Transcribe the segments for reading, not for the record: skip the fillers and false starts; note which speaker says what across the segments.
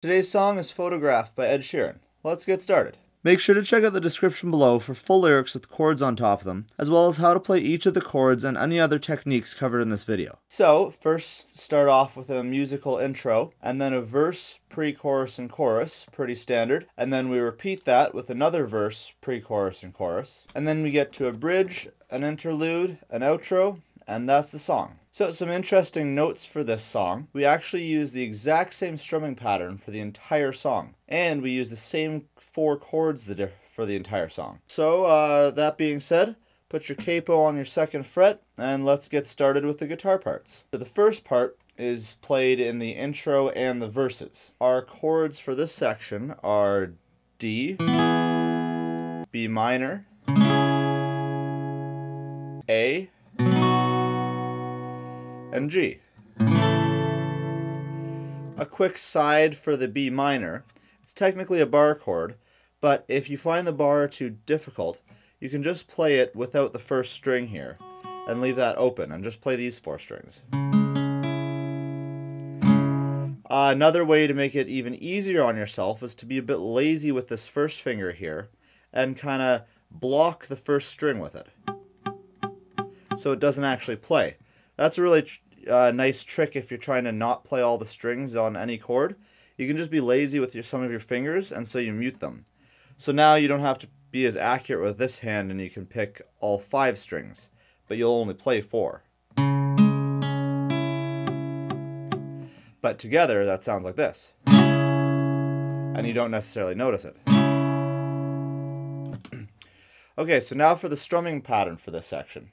Speaker 1: Today's song is Photograph by Ed Sheeran. Let's get started. Make sure to check out the description below for full lyrics with chords on top of them, as well as how to play each of the chords and any other techniques covered in this video. So, first start off with a musical intro, and then a verse, pre-chorus, and chorus, pretty standard, and then we repeat that with another verse, pre-chorus, and chorus, and then we get to a bridge, an interlude, an outro, and that's the song. So some interesting notes for this song. We actually use the exact same strumming pattern for the entire song. And we use the same 4 chords for the entire song. So that being said, put your capo on your 2nd fret and let's get started with the guitar parts. So the first part is played in the intro and the verses. Our chords for this section are D, B minor, A, and G. A quick side for the B minor. It's technically a bar chord, but if you find the bar too difficult, you can just play it without the first string here and leave that open and just play these 4 strings. Another way to make it even easier on yourself is to be a bit lazy with this first finger here and kind of block the first string with it so it doesn't actually play. That's a really nice trick if you're trying to not play all the strings on any chord. You can just be lazy with some of your fingers, and so you mute them. So now you don't have to be as accurate with this hand, and you can pick all 5 strings, but you'll only play 4. But together, that sounds like this. And you don't necessarily notice it. Okay, so now for the strumming pattern for this section.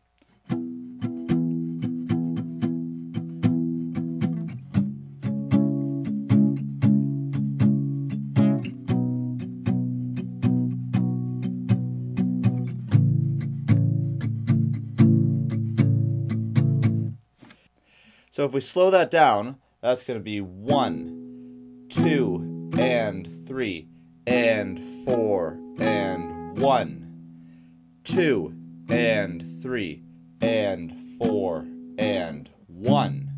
Speaker 1: So if we slow that down, that's going to be 1, 2, and 3, and 4, and 1, 2, and 3, and 4, and 1,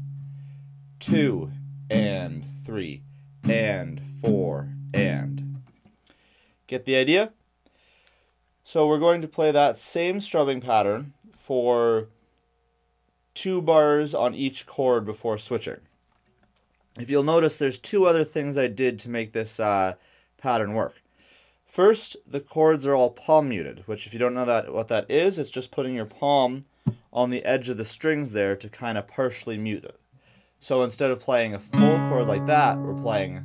Speaker 1: 2, and 3, and 4, and. Get the idea? So we're going to play that same strumming pattern for 2 bars on each chord before switching. If you'll notice, there's 2 other things I did to make this pattern work. First, the chords are all palm muted, which if you don't know what that is, it's just putting your palm on the edge of the strings there to kind of partially mute it. So instead of playing a full chord like that, we're playing,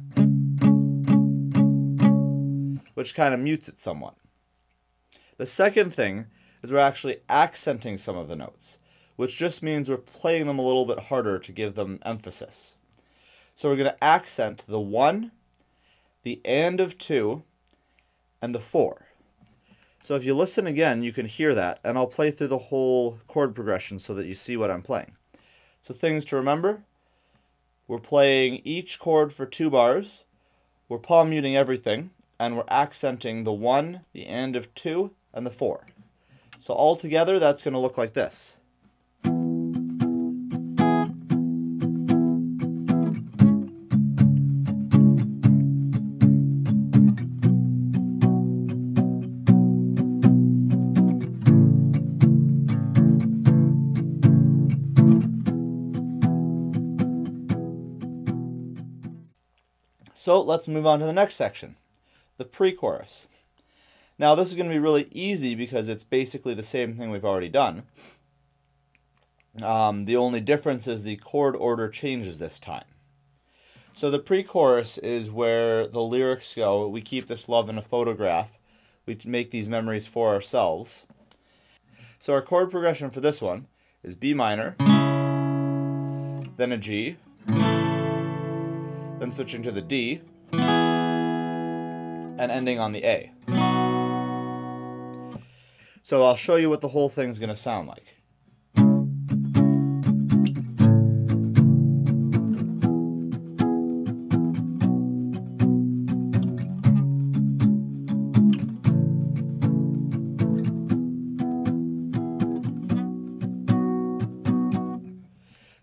Speaker 1: which kind of mutes it somewhat. The second thing is we're actually accenting some of the notes, which just means we're playing them a little bit harder to give them emphasis. So we're going to accent the 1, the and of 2, and the 4. So if you listen again, you can hear that, and I'll play through the whole chord progression so that you see what I'm playing. So things to remember, we're playing each chord for 2 bars, we're palm muting everything, and we're accenting the 1, the and of 2, and the 4. So all together, that's going to look like this. So let's move on to the next section, the pre-chorus. Now this is going to be really easy because it's basically the same thing we've already done. The only difference is the chord order changes this time. So the pre-chorus is where the lyrics go. We keep this love in a photograph. We make these memories for ourselves. So our chord progression for this one is B minor, then a G, then switching to the D, and ending on the A. So I'll show you what the whole thing's going to sound like.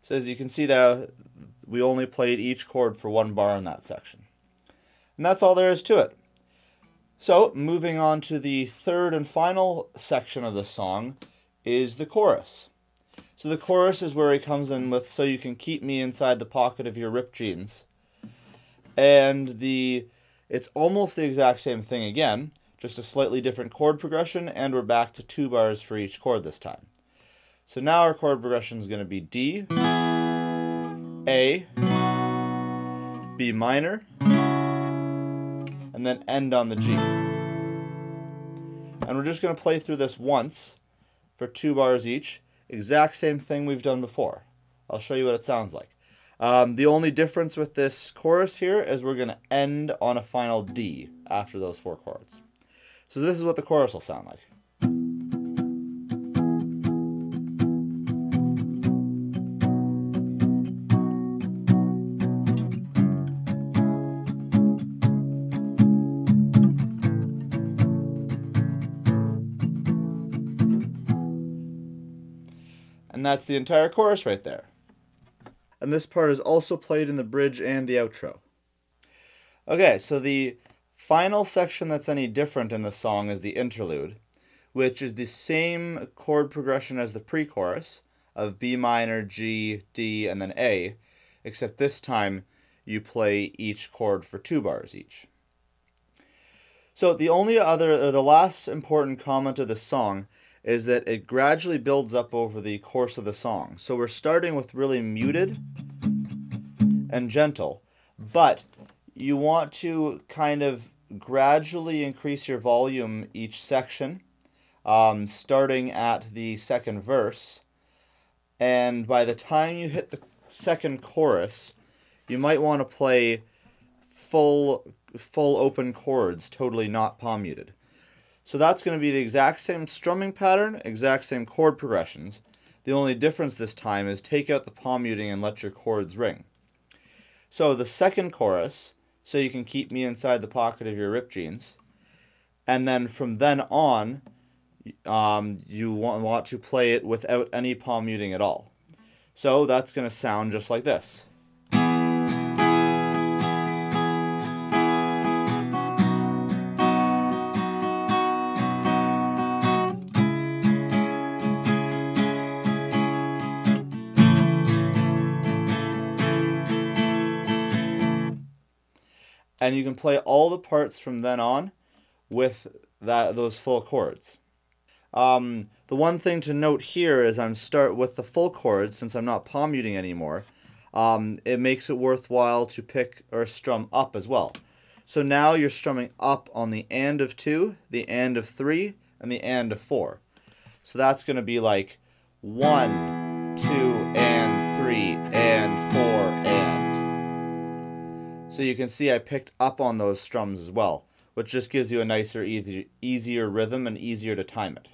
Speaker 1: So as you can see there, we only played each chord for one bar in that section. And that's all there is to it. So, moving on to the third and final section of the song is the chorus. So the chorus is where he comes in with "So you can keep me inside the pocket of your ripped jeans." And it's almost the exact same thing again, just a slightly different chord progression, and we're back to 2 bars for each chord this time. So now our chord progression is going to be D, A, B minor, and then end on the G. And we're just going to play through this once for 2 bars each. Exact same thing we've done before. I'll show you what it sounds like. The only difference with this chorus here is we're going to end on a final D after those 4 chords. So this is what the chorus will sound like. And that's the entire chorus right there. And this part is also played in the bridge and the outro. Okay, so the final section that's any different in the song is the interlude, which is the same chord progression as the pre-chorus of B minor, G, D, and then A, except this time you play each chord for 2 bars each. So the last important comment of the song is that it gradually builds up over the course of the song. So we're starting with really muted and gentle, but you want to kind of gradually increase your volume each section, starting at the second verse, and by the time you hit the second chorus, you might want to play full open chords, totally not palm muted. So that's going to be the exact same strumming pattern, exact same chord progressions. The only difference this time is take out the palm muting and let your chords ring. So the second chorus, "So you can keep me inside the pocket of your ripped jeans," and then from then on, you want to play it without any palm muting at all. So that's going to sound just like this. And you can play all the parts from then on with those full chords. The one thing to note here is I'm start with the full chords, since I'm not palm muting anymore. It makes it worthwhile to pick or strum up as well. So now you're strumming up on the and of 2, the and of 3, and the and of 4. So that's going to be like 1, 2, and 3, and 4, and. So you can see I picked up on those strums as well, which just gives you a nicer, easier rhythm and easier to time it.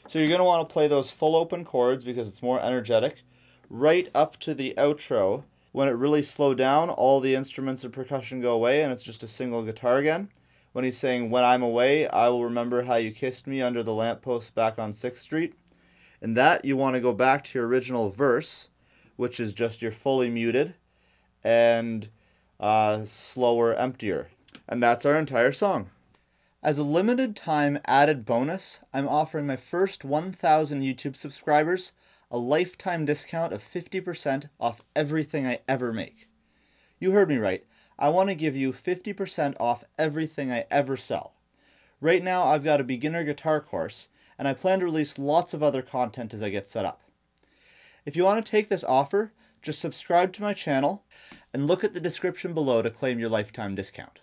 Speaker 1: So you're going to want to play those full open chords because it's more energetic, right up to the outro. When it really slows down, all the instruments and percussion go away and it's just a single guitar again. When he's saying, "When I'm away, I will remember how you kissed me under the lamppost back on 6th Street. In that, you want to go back to your original verse, which is just your fully muted and slower, emptier. And that's our entire song. As a limited time added bonus, I'm offering my first 1,000 YouTube subscribers a lifetime discount of 50% off everything I ever make. You heard me right. I want to give you 50% off everything I ever sell. Right now I've got a beginner guitar course, and I plan to release lots of other content as I get set up. If you want to take this offer, just subscribe to my channel and look at the description below to claim your lifetime discount.